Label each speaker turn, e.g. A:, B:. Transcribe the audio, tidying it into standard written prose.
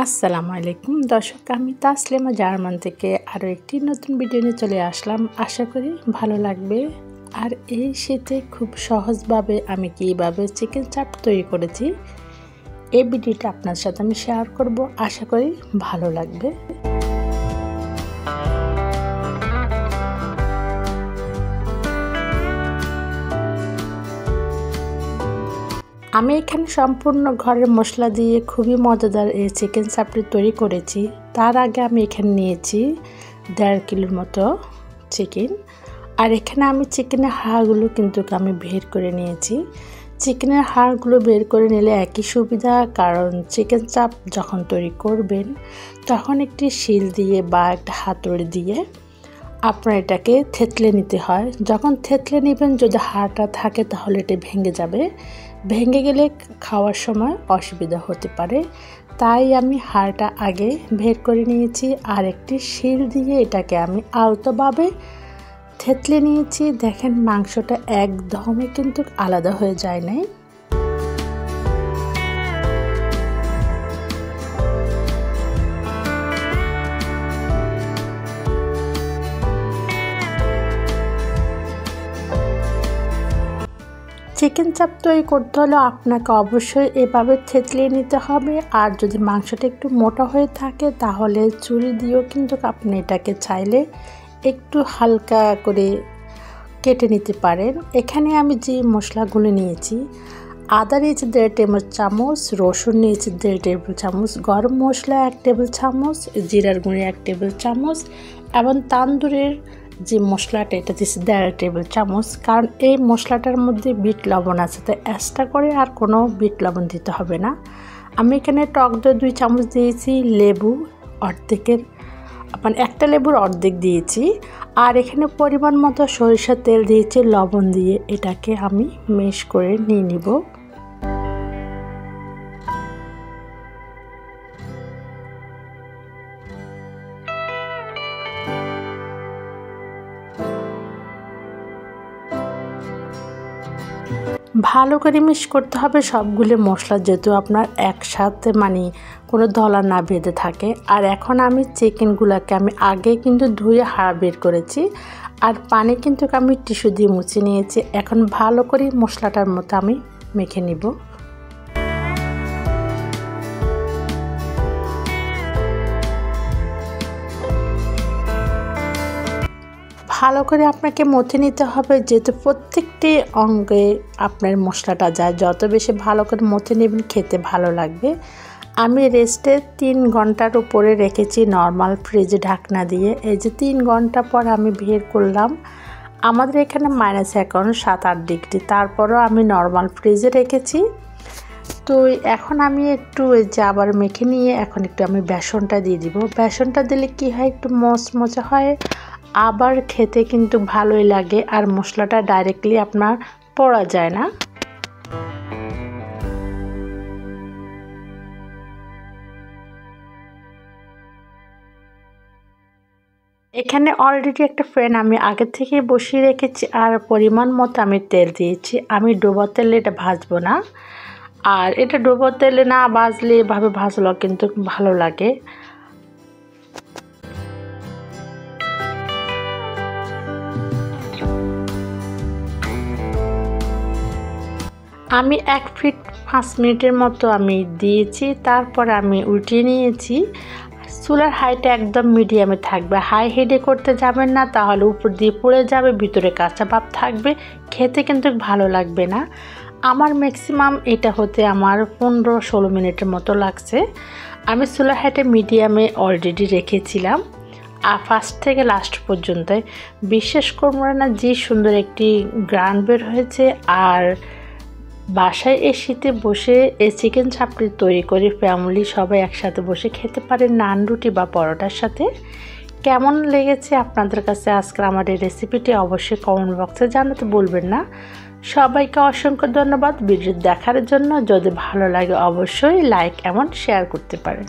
A: আসসালামু আলাইকুম দর্শক, আমি তাসলিমা জার্মান থেকে আরও একটি নতুন ভিডিও নিয়ে চলে আসলাম। আশা করি ভালো লাগবে। আর এই শীতে খুব সহজভাবে আমি কীভাবে চিকেন চাপ তৈরি করেছি এই ভিডিওটা আপনার সাথে আমি শেয়ার করব। আশা করি ভালো লাগবে। আমি এখানে সম্পূর্ণ ঘরের মশলা দিয়ে খুবই মজাদার এই চিকেন চাপটি তৈরি করেছি। তার আগে আমি এখানে নিয়েছি 1.5 কিলোর মতো চিকেন। আর এখানে আমি চিকেনের হাড়গুলো কিন্তু আমি বের করে নিয়েছি। চিকেনের হাড়গুলো বের করে নিলে একই সুবিধা, কারণ চিকেন চাপ যখন তৈরি করবেন তখন একটি শিল দিয়ে বা একটা হাতুড়ি দিয়ে আপনার এটাকে থেতলে নিতে হয়। যখন থেতলে নেবেন যদি হাড়টা থাকে তাহলে এটা ভেঙে যাবে। ভেঙে গেলে খাওয়ার সময় অসুবিধা হতে পারে। তাই আমি হাড়টা আগে বের করে নিয়েছি আর একটি শিল দিয়ে এটাকে আমি আলতোভাবে থেতলে নিয়েছি। দেখেন মাংসটা একদমই কিন্তু আলাদা হয়ে যায় নাই। চিকেন চাপ তৈরি করতে হলে আপনাকে অবশ্যই এভাবে থেতলিয়ে নিতে হবে। আর যদি মাংসটা একটু মোটা হয়ে থাকে তাহলে ছুরি দিয়েও কিন্তু আপনি এটাকে চাইলে একটু হালকা করে কেটে নিতে পারেন। এখানে আমি যে মশলাগুলো নিয়েছি, আদা নিয়েছি 1.5 টেবিল চামচ, রসুন নিয়েছি 1.5 টেবিল চামচ, গরম মশলা 1 টেবিল চামচ, জিরার গুঁড়ি 1 টেবিল চামচ এবং তান্দুরের যে মশলাটা এটা দিচ্ছি 1.5 টেবিল চামচ। কারণ এই মশলাটার মধ্যে বিট লবণ আছে, তাই এক্সট্রা করে আর কোনো বিট লবণ দিতে হবে না। আমি এখানে টক দই 2 চামচ দিয়েছি, লেবু অর্ধেকের একটা লেবুর অর্ধেক দিয়েছি। আর এখানে পরিমাণ মতো সরিষার তেল দিয়েছি লবণ দিয়ে। এটাকে আমি মেশ করে নিয়ে নিব। ভালো করে মিক্স করতে হবে সবগুলো মশলা, যেহেতু আপনার একসাথে কোনো দলা না বেঁধে থাকে। আর এখন আমি চিকেনগুলোকে আমি আগে কিন্তু ধুয়ে হাড় বের করেছি আর পানি কিন্তু আমি টিস্যু দিয়ে মুছে নিয়েছি। এখন ভালো করে মশলাটার মতো আমি মেখে নিব। ভালো করে আপনাকে মথে নিতে হবে, যেহেতু প্রত্যেকটি অঙ্গে আপনার মশলাটা যায়। যত বেশি ভালো করে মথে নেবেন খেতে ভালো লাগবে। আমি রেস্টে 3 ঘন্টার উপরে রেখেছি নর্মাল ফ্রিজে ঢাকনা দিয়ে। এই যে 3 ঘন্টা পর আমি বের করলাম। আমাদের এখানে এখন -7-8 ডিগ্রি, তারপরও আমি নর্মাল ফ্রিজে রেখেছি। তো এখন আমি একটু আবার মেখে নিয়ে এখন একটু আমি বেসনটা দিয়ে দিব। বেসনটা দিলে কি হয়, একটু মচমচে হয়, আবার খেতে কিন্তু ভালোই লাগে। আর মশলাটা ডাইরেক্টলি আপনার পড়া যায় না। এখানে অলরেডি একটা ফ্যান আমি আগে থেকে বসিয়ে রেখেছি আর পরিমাণ মতো আমি তেল দিয়েছি। আমি ডোবা তেলে এটা ভাজবো না। আর এটা ডোবা তেলে না ভাজলে এভাবে ভাজলেও কিন্তু ভালো লাগে। আমি 1 ফিট 5 মিনিটের মতো আমি দিয়েছি, তারপর আমি উল্টিয়ে নিয়েছি। চুলার হাইটা একদম মিডিয়ামে থাকবে, হাই হিটে করতে যাবেন না, তাহলে উপর দিয়ে পুড়ে যাবে, ভিতরে কাঁচা ভাব থাকবে, খেতে কিন্তু ভালো লাগবে না। আমার ম্যাক্সিমাম এটা হতে আমার 15-16 মিনিটের মতো লাগছে। আমি চুলার হাইটা মিডিয়ামে অলরেডি রেখেছিলাম আর ফার্স্ট থেকে লাস্ট পর্যন্ত। বিশ্বাস করবো না, যে সুন্দর একটি গ্রান বের হয়েছে। আর বাসায় এই শীতে বসে এই চিকেন চাপটি তৈরি করে ফ্যামিলি সবাই একসাথে বসে খেতে পারে নান, রুটি বা পরোটার সাথে। কেমন লেগেছে আপনাদের কাছে আজকের আমার এই রেসিপিটি অবশ্যই কমেন্ট বক্সে জানাতে ভুলবেন না। সবাইকে অসংখ্য ধন্যবাদ ভিডিও দেখার জন্য। যদি ভালো লাগে অবশ্যই লাইক এবং শেয়ার করতে পারেন।